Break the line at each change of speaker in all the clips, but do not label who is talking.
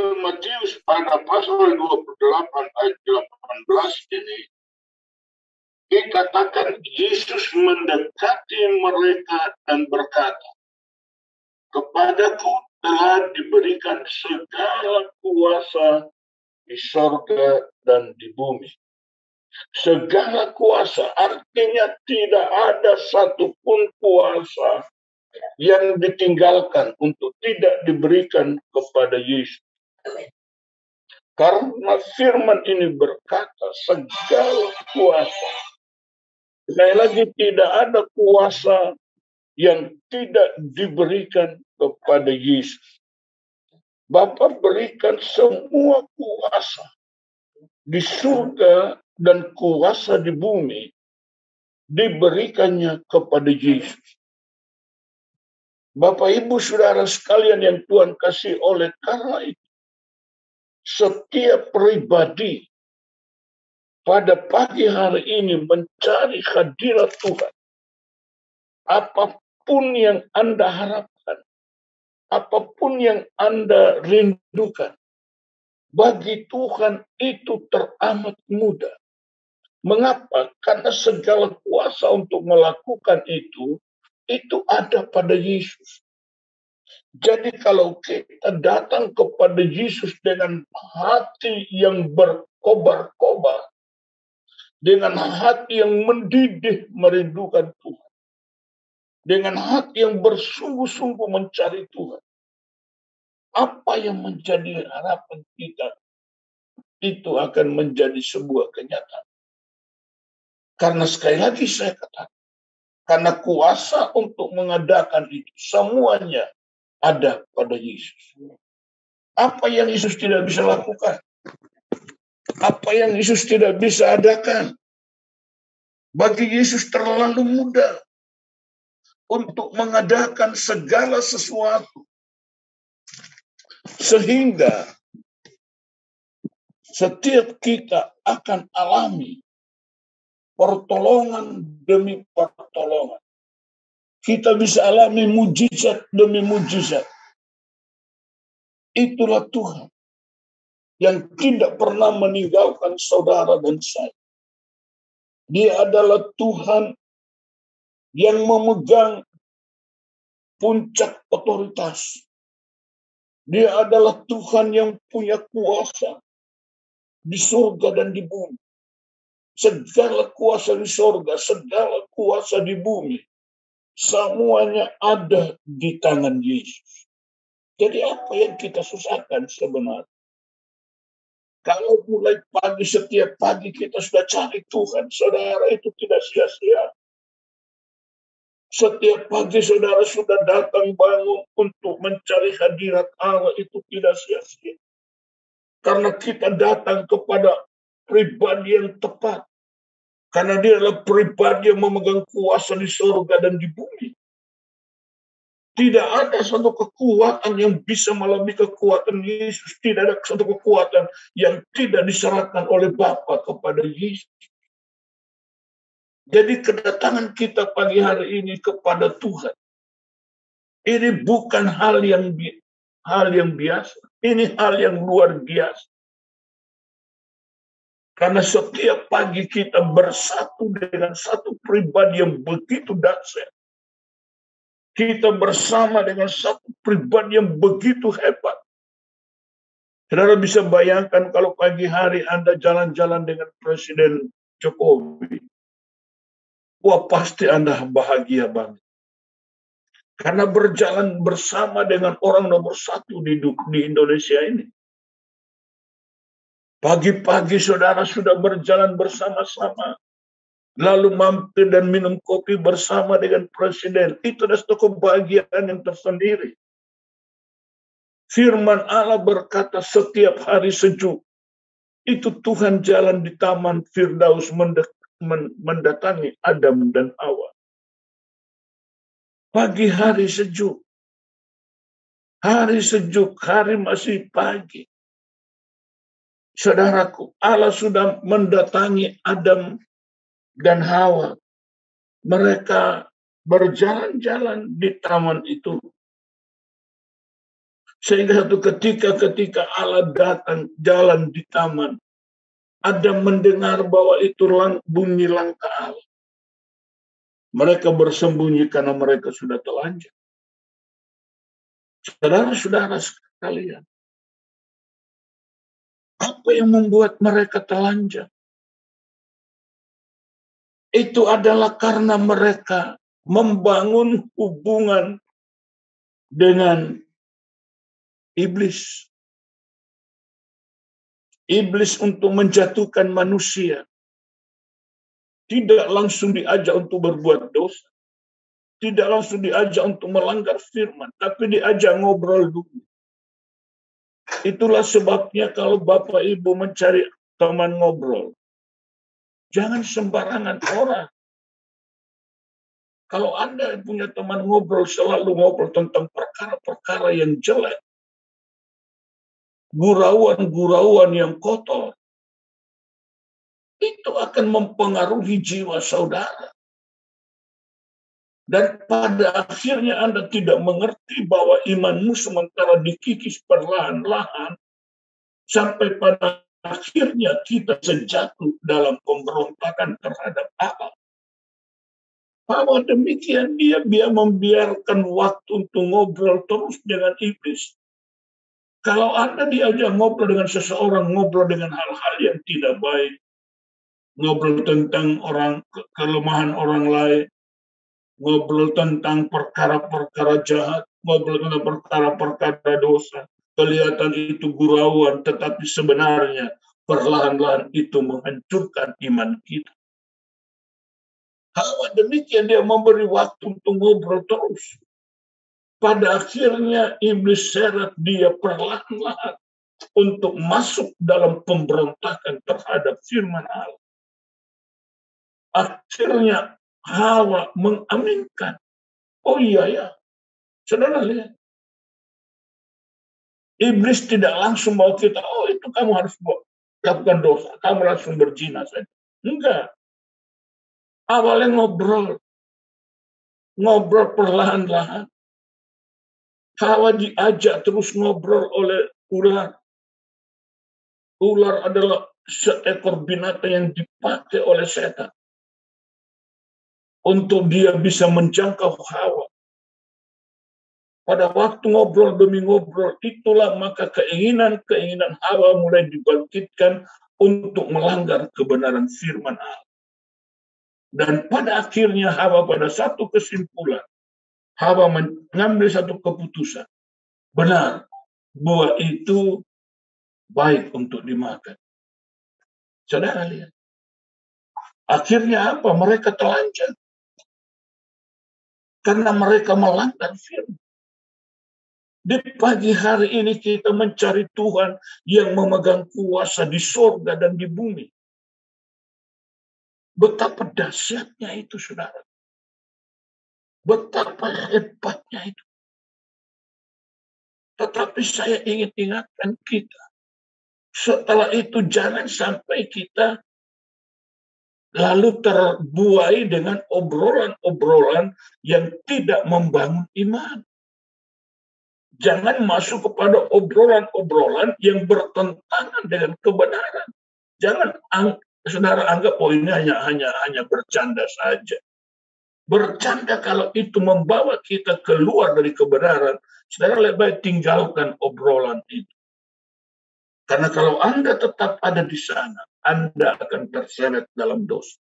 Injil Matius pada pasal 28 ayat 18 ini dikatakan Yesus mendekati mereka dan berkata, "Kepadaku telah diberikan segala kuasa di sorga dan di bumi." Segala kuasa artinya tidak ada satupun kuasa yang ditinggalkan untuk tidak diberikan kepada Yesus. Karena firman ini berkata segala kuasa. Sekali lagi, tidak ada kuasa yang tidak diberikan kepada Yesus. Bapa berikan semua kuasa di surga dan kuasa di bumi diberikannya kepada Yesus. Bapak, Ibu, Saudara sekalian yang Tuhan kasih, oleh karena itu setiap pribadi pada pagi hari ini mencari hadirat Tuhan. Apapun yang Anda harapkan, apapun yang Anda rindukan, bagi Tuhan itu teramat mudah. Mengapa? Karena segala kuasa untuk melakukan itu ada pada Yesus. Jadi kalau kita datang kepada Yesus dengan hati yang berkobar-kobar, dengan hati yang mendidih merindukan Tuhan, dengan hati yang bersungguh-sungguh mencari Tuhan, apa yang menjadi harapan kita itu akan menjadi sebuah kenyataan. Karena sekali lagi saya katakan, karena kuasa untuk mengadakan itu semuanya ada pada Yesus. Apa yang Yesus tidak bisa lakukan? Apa yang Yesus tidak bisa adakan? Bagi Yesus terlalu mudah untuk mengadakan segala sesuatu. Sehingga setiap kita akan alami pertolongan demi pertolongan. Kita bisa alami mujizat demi mujizat. Itulah Tuhan yang tidak pernah meninggalkan saudara dan saya. Dia adalah Tuhan yang memegang puncak otoritas. Dia adalah Tuhan yang punya kuasa di surga dan di bumi. Segala kuasa di surga, segala kuasa di bumi, semuanya ada di tangan Yesus. Jadi apa yang kita susahkan sebenarnya? Kalau mulai pagi, setiap pagi kita sudah cari Tuhan, saudara, itu tidak sia-sia. Setiap pagi saudara sudah datang bangun untuk mencari hadirat Allah, itu tidak sia-sia. Karena kita datang kepada pribadi yang tepat. Karena dia adalah pribadi yang memegang kuasa di surga dan di bumi. Tidak ada satu kekuatan yang bisa melebihi kekuatan Yesus. Tidak ada satu kekuatan yang tidak diserahkan oleh Bapa kepada Yesus. Jadi kedatangan kita pagi hari ini kepada Tuhan, ini bukan hal yang biasa. Ini hal yang luar biasa. Karena setiap pagi kita bersatu dengan satu pribadi yang begitu dahsyat. Kita bersama dengan satu pribadi yang begitu hebat. Saudara bisa bayangkan kalau pagi hari Anda jalan-jalan dengan Presiden Jokowi. Wah, pasti Anda bahagia banget. Karena berjalan bersama dengan orang nomor satu di Indonesia ini. Pagi-pagi saudara sudah berjalan bersama-sama. Lalu mampir dan minum kopi bersama dengan Presiden. Itu adalah satu kebahagiaan yang tersendiri. Firman Allah berkata setiap hari sejuk. Itu Tuhan jalan di Taman Firdaus mendatangi Adam dan Hawa. Pagi hari sejuk. Hari sejuk, hari masih pagi. Saudaraku, Allah sudah mendatangi Adam dan Hawa. Mereka berjalan-jalan di taman itu. Sehingga satu ketika Allah datang jalan di taman, Adam mendengar bahwa itu bunyi langkah Allah. Mereka bersembunyi karena mereka sudah telanjang. Saudara-saudara sekalian, apa yang membuat mereka telanjang? Itu adalah karena mereka membangun hubungan dengan iblis. Iblis untuk menjatuhkan manusia. Tidak langsung diajak untuk berbuat dosa. Tidak langsung diajak untuk melanggar firman. Tapi diajak ngobrol dulu. Itulah sebabnya kalau Bapak Ibu mencari teman ngobrol, jangan sembarangan orang. Kalau Anda punya teman ngobrol, selalu ngobrol tentang perkara-perkara yang jelek, gurauan-gurauan yang kotor, itu akan mempengaruhi jiwa saudara. Dan pada akhirnya Anda tidak mengerti bahwa imanmu sementara dikikis perlahan-lahan, sampai pada akhirnya kita sejatuh dalam pemberontakan terhadap Allah. Bahwa demikian dia membiarkan waktu untuk ngobrol terus dengan iblis. Kalau Anda diajak ngobrol dengan seseorang, ngobrol dengan hal-hal yang tidak baik, ngobrol tentang kelemahan orang lain, ngobrol tentang perkara-perkara jahat, ngobrol tentang perkara-perkara dosa, kelihatan itu gurauan, tetapi sebenarnya perlahan-lahan itu menghancurkan iman kita. Kalau demikian dia memberi waktu untuk ngobrol terus. Pada akhirnya iblis seret dia perlahan-lahan untuk masuk dalam pemberontakan terhadap firman Allah. Akhirnya Hawa mengaminkan. Oh iya ya, saudara lihat. Iblis tidak langsung mau kita, oh itu kamu harus lakukan dosa, kamu langsung berzina saja. Enggak. Awalnya ngobrol perlahan-lahan. Hawa diajak terus ngobrol oleh ular. Ular adalah seekor binatang yang dipakai oleh setan untuk dia bisa menjangkau Hawa. Pada waktu ngobrol demi ngobrol, itulah maka keinginan Hawa mulai dibangkitkan untuk melanggar kebenaran firman Allah. Dan pada akhirnya Hawa pada satu kesimpulan, Hawa mengambil satu keputusan. Benar, buah itu baik untuk dimakan. Saudara lihat. Akhirnya apa? Mereka telanjang. Karena mereka melanggar firman. Di pagi hari ini kita mencari Tuhan yang memegang kuasa di sorga dan di bumi. Betapa dahsyatnya itu, saudara. Betapa hebatnya itu. Tetapi saya ingin ingatkan kita. Setelah itu jangan sampai kita lalu terbuai dengan obrolan-obrolan yang tidak membangun iman. Jangan masuk kepada obrolan-obrolan yang bertentangan dengan kebenaran. Jangan saudara anggap ini hanya bercanda saja. Bercanda kalau itu membawa kita keluar dari kebenaran, saudara lebih baik tinggalkan obrolan itu. Karena kalau Anda tetap ada di sana, Anda akan terseret dalam dosa.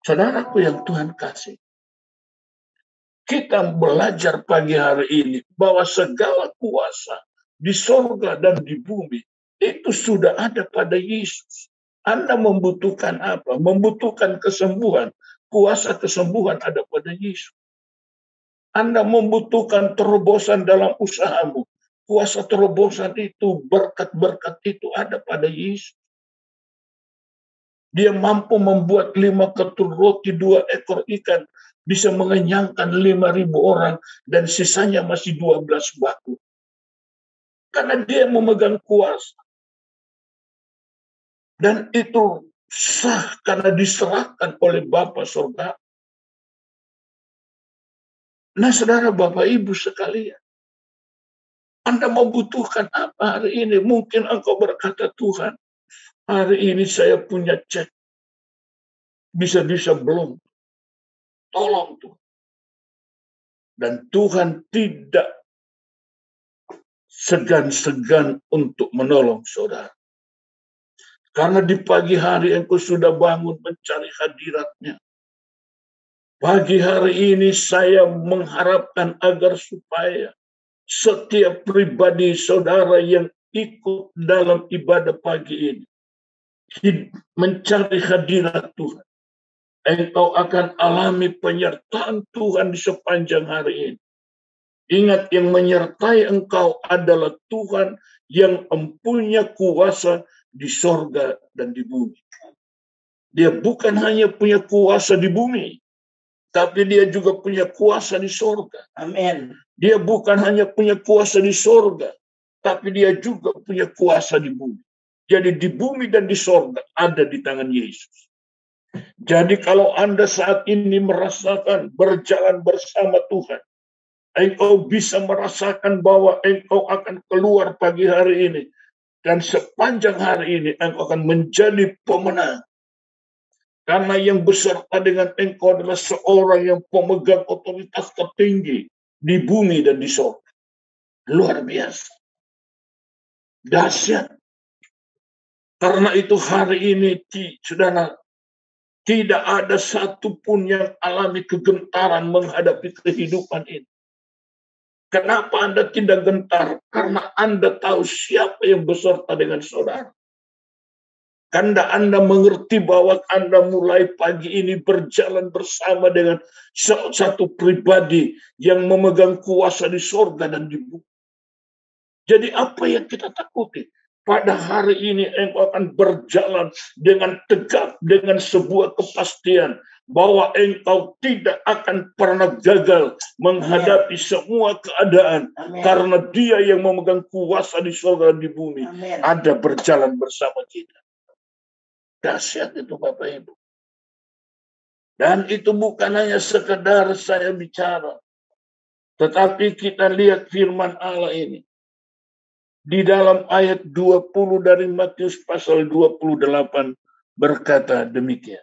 Saudaraku yang Tuhan kasih, kita belajar pagi hari ini bahwa segala kuasa di sorga dan di bumi itu sudah ada pada Yesus. Anda membutuhkan apa? Membutuhkan kesembuhan. Kuasa kesembuhan ada pada Yesus. Anda membutuhkan terobosan dalam usahamu. Kuasa terobosan itu, berkat-berkat itu ada pada Yesus. Dia mampu membuat 5 ketul roti, 2 ekor ikan, bisa mengenyangkan 5.000 orang, dan sisanya masih 12 batu. Karena dia memegang kuasa. Dan itu sah karena diserahkan oleh Bapa Surga. Nah, saudara Bapak Ibu sekalian, Anda membutuhkan apa hari ini? Mungkin engkau berkata, Tuhan, hari ini saya punya cek. Bisa-bisa belum. Tolong Tuhan. Dan Tuhan tidak segan-segan untuk menolong saudara. Karena di pagi hari engkau sudah bangun mencari hadirat-Nya. Pagi hari ini saya mengharapkan agar supaya setiap pribadi saudara yang ikut dalam ibadah pagi ini mencari hadirat Tuhan. Engkau akan alami penyertaan Tuhan di sepanjang hari ini. Ingat, yang menyertai engkau adalah Tuhan yang mempunyai kuasa di sorga dan di bumi. Dia bukan hanya punya kuasa di bumi, tapi dia juga punya kuasa di sorga. Amin. Dia bukan hanya punya kuasa di sorga, tapi dia juga punya kuasa di bumi. Jadi di bumi dan di sorga ada di tangan Yesus. Jadi kalau Anda saat ini merasakan berjalan bersama Tuhan, engkau bisa merasakan bahwa engkau akan keluar pagi hari ini. Dan sepanjang hari ini engkau akan menjadi pemenang. Karena yang beserta dengan engkau adalah seorang yang pemegang otoritas tertinggi di bumi dan di sorga. Luar biasa. Dahsyat. Karena itu hari ini, saudara, tidak ada satupun yang alami kegentaran menghadapi kehidupan ini. Kenapa Anda tidak gentar? Karena Anda tahu siapa yang beserta dengan saudara. Karena Anda mengerti bahwa Anda mulai pagi ini berjalan bersama dengan satu pribadi yang memegang kuasa di sorga dan di bumi. Jadi apa yang kita takuti? Pada hari ini engkau akan berjalan dengan tegak, dengan sebuah kepastian bahwa engkau tidak akan pernah gagal menghadapi semua keadaan. Amen. Karena Dia yang memegang kuasa di surga dan di bumi. Amen. Ada berjalan bersama kita. Dahsyat itu Bapak Ibu. Dan itu bukan hanya sekedar saya bicara, tetapi kita lihat firman Allah ini. Di dalam ayat 20 dari Matius pasal 28 berkata demikian.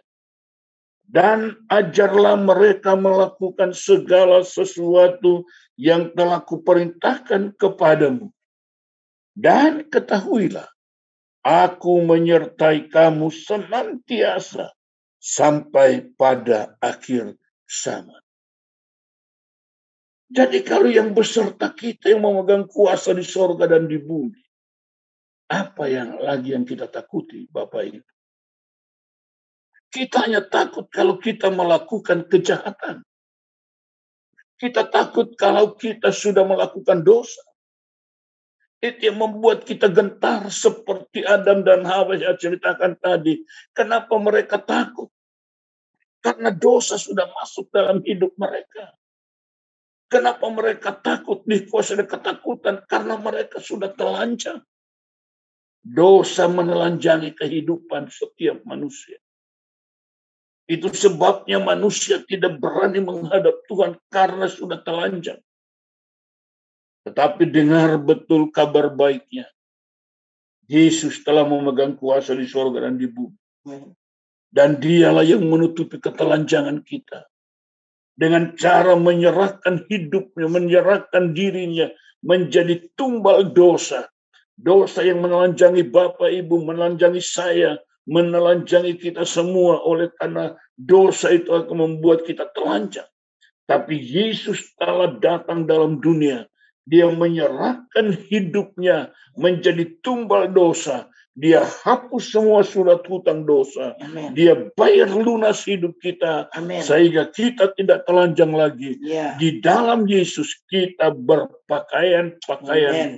Dan ajarlah mereka melakukan segala sesuatu yang telah kuperintahkan kepadamu. Dan ketahuilah, aku menyertai kamu senantiasa sampai pada akhir zaman. Jadi kalau yang beserta kita yang memegang kuasa di sorga dan di bumi, apa yang lagi yang kita takuti, Bapak Ibu? Kita hanya takut kalau kita melakukan kejahatan. Kita takut kalau kita sudah melakukan dosa. Itu yang membuat kita gentar seperti Adam dan Hawa yang ceritakan tadi. Kenapa mereka takut? Karena dosa sudah masuk dalam hidup mereka. Kenapa mereka takut, dikuasai ketakutan? Karena mereka sudah telanjang. Dosa menelanjangi kehidupan setiap manusia. Itu sebabnya manusia tidak berani menghadap Tuhan karena sudah telanjang. Tetapi dengar betul kabar baiknya. Yesus telah memegang kuasa di surga dan di bumi. Dan Dialah yang menutupi ketelanjangan kita. Dengan cara menyerahkan hidupnya, menyerahkan dirinya menjadi tumbal dosa. Dosa yang menelanjangi Bapak Ibu, menelanjangi saya, menelanjangi kita semua. Oleh karena dosa itu akan membuat kita telanjang. Tapi Yesus telah datang dalam dunia. Dia menyerahkan hidupnya menjadi tumbal dosa. Dia hapus semua surat hutang dosa. Amen. Dia bayar lunas hidup kita. Amen. Sehingga kita tidak telanjang lagi. Yeah. Di dalam Yesus kita berpakaian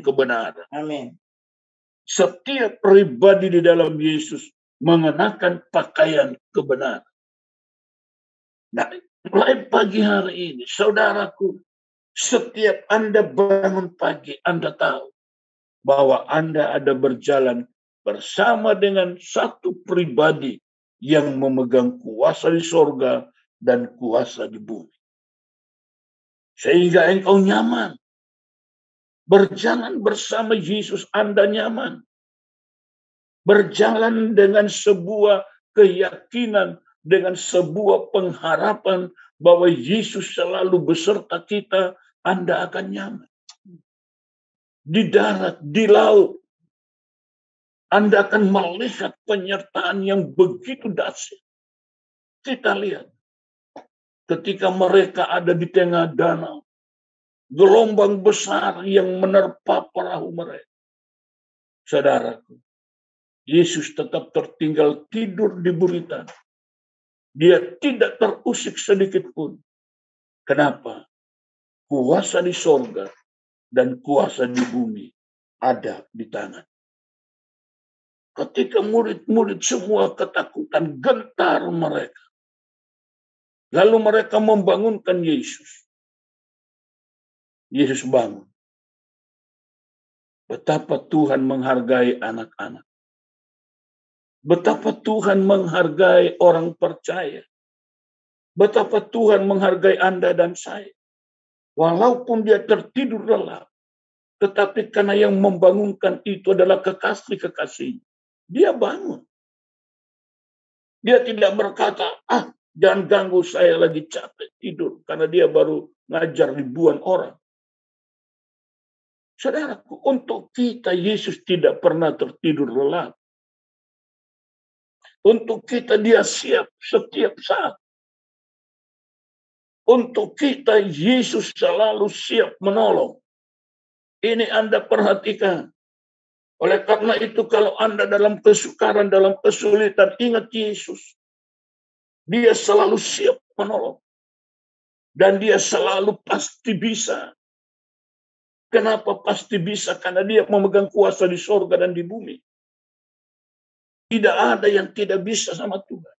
kebenaran. Amen. Setiap pribadi di dalam Yesus mengenakan pakaian kebenaran. Nah, mulai pagi hari ini, saudaraku, setiap Anda bangun pagi, Anda tahu bahwa Anda ada berjalan bersama dengan satu pribadi yang memegang kuasa di sorga dan kuasa di bumi. Sehingga engkau nyaman. Berjalan bersama Yesus Anda nyaman. Berjalan dengan sebuah keyakinan, dengan sebuah pengharapan bahwa Yesus selalu beserta kita, Anda akan nyaman. Di darat, di laut, Anda akan melihat penyertaan yang begitu dahsyat. Kita lihat ketika mereka ada di tengah danau, gelombang besar yang menerpa perahu mereka. Saudaraku, Yesus tetap tertinggal tidur di buritan. Dia tidak terusik sedikit pun. Kenapa? Kuasa di sorga dan kuasa di bumi ada di tangan. Ketika murid-murid semua ketakutan, gentar mereka. Lalu mereka membangunkan Yesus. Yesus bangun. Betapa Tuhan menghargai anak-anak. Betapa Tuhan menghargai orang percaya. Betapa Tuhan menghargai Anda dan saya. Walaupun dia tertidur lelap, tetapi karena yang membangunkan itu adalah kekasih-kekasih, dia bangun. Dia tidak berkata, jangan ganggu saya lagi capek tidur. Karena dia baru ngajar ribuan orang. Saudaraku, untuk kita Yesus tidak pernah tertidur lelap. Untuk kita dia siap setiap saat. Untuk kita Yesus selalu siap menolong. Ini Anda perhatikan. Oleh karena itu kalau Anda dalam kesukaran, dalam kesulitan, ingat Yesus. Dia selalu siap menolong. Dan dia selalu pasti bisa. Kenapa pasti bisa? Karena dia memegang kuasa di sorga dan di bumi. Tidak ada yang tidak bisa sama Tuhan.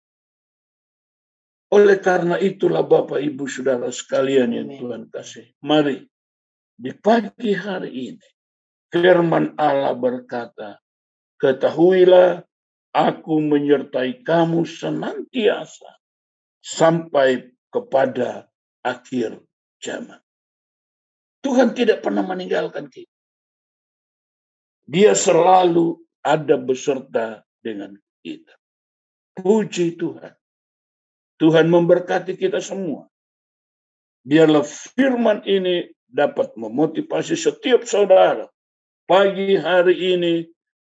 Oleh karena itulah Bapak, Ibu, Saudara sekalian yang Tuhan kasih. Mari di pagi hari ini firman Allah berkata, ketahuilah aku menyertai kamu senantiasa sampai kepada akhir zaman. Tuhan tidak pernah meninggalkan kita. Dia selalu ada beserta dengan kita. Puji Tuhan. Tuhan memberkati kita semua. Biarlah firman ini dapat memotivasi setiap saudara. Pagi hari ini,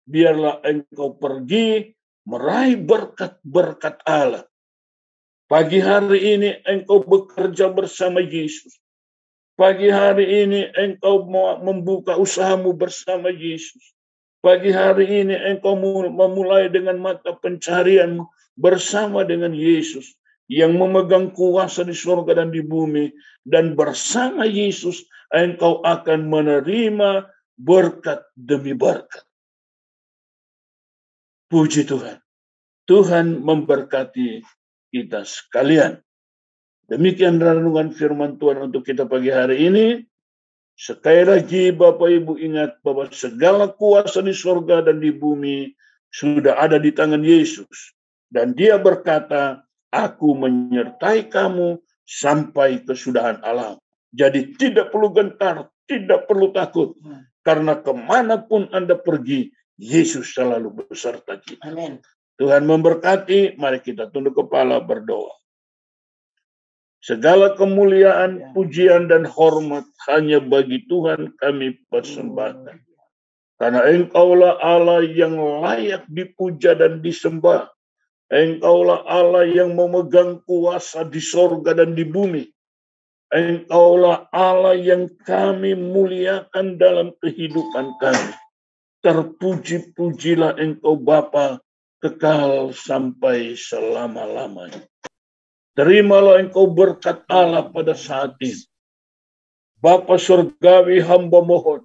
biarlah engkau pergi meraih berkat-berkat Allah. Pagi hari ini engkau bekerja bersama Yesus. Pagi hari ini engkau membuka usahamu bersama Yesus. Pagi hari ini engkau memulai dengan mata pencarianmu bersama dengan Yesus yang memegang kuasa di surga dan di bumi. Dan bersama Yesus engkau akan menerima berkat demi berkat. Puji Tuhan. Tuhan memberkati kita sekalian. Demikian renungan firman Tuhan untuk kita pagi hari ini. Sekali lagi Bapak Ibu ingat bahwa segala kuasa di surga dan di bumi sudah ada di tangan Yesus. Dan dia berkata, aku menyertai kamu sampai kesudahan alam. Jadi tidak perlu gentar, tidak perlu takut. Karena kemanapun Anda pergi, Yesus selalu beserta kita. Amin. Tuhan memberkati, mari kita tunduk kepala berdoa. Segala kemuliaan, pujian, dan hormat hanya bagi Tuhan kami persembahkan. Karena Engkaulah Allah yang layak dipuja dan disembah. Engkaulah Allah yang memegang kuasa di sorga dan di bumi. Engkaulah Allah yang kami muliakan dalam kehidupan kami. Terpuji-pujilah Engkau Bapa kekal sampai selama-lamanya. Terimalah Engkau berkat Allah pada saat ini. Bapa surgawi, hamba mohon,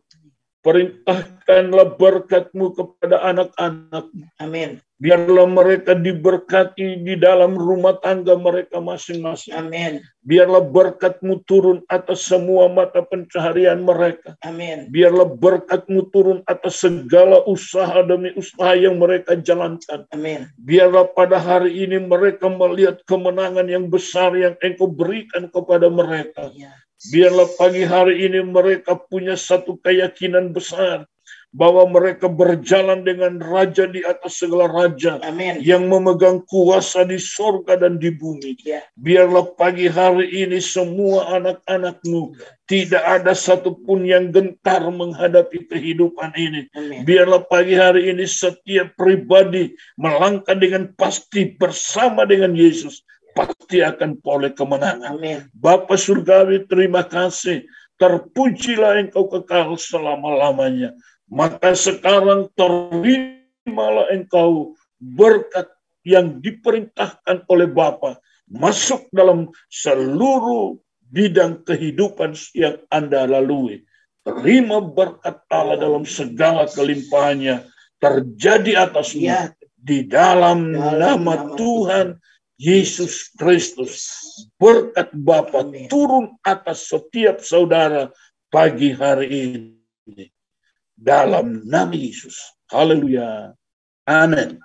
perintahkanlah berkat-Mu kepada anak-anak-Mu. Amin. Biarlah mereka diberkati di dalam rumah tangga mereka masing-masing. Amin. Biarlah berkat-Mu turun atas semua mata pencaharian mereka. Amin. Biarlah berkat-Mu turun atas segala usaha demi usaha yang mereka jalankan. Amin. Biarlah pada hari ini mereka melihat kemenangan yang besar yang Engkau berikan kepada mereka. Ya. Biarlah pagi hari ini mereka punya satu keyakinan besar bahwa mereka berjalan dengan Raja di atas segala raja.
Amin.
Yang memegang kuasa di surga dan di bumi.
Ya.
Biarlah pagi hari ini semua anak-anak-Mu tidak ada satupun yang gentar menghadapi kehidupan ini.
Amin.
Biarlah pagi hari ini setiap pribadi melangkah dengan pasti bersama dengan Yesus, pasti akan peroleh kemenangan.
Amin.
Bapa Surgawi, terima kasih. Terpujilah Engkau kekal selama-lamanya. Maka sekarang terimalah Engkau berkat yang diperintahkan oleh Bapa masuk dalam seluruh bidang kehidupan yang Anda lalui. Terima berkat Allah dalam segala kelimpahannya terjadi atasmu.
Ya.
Di dalam nama Tuhan Yesus Kristus. Berkat Bapa turun atas setiap saudara pagi hari ini. Dalam nama Yesus. Haleluya. Amin.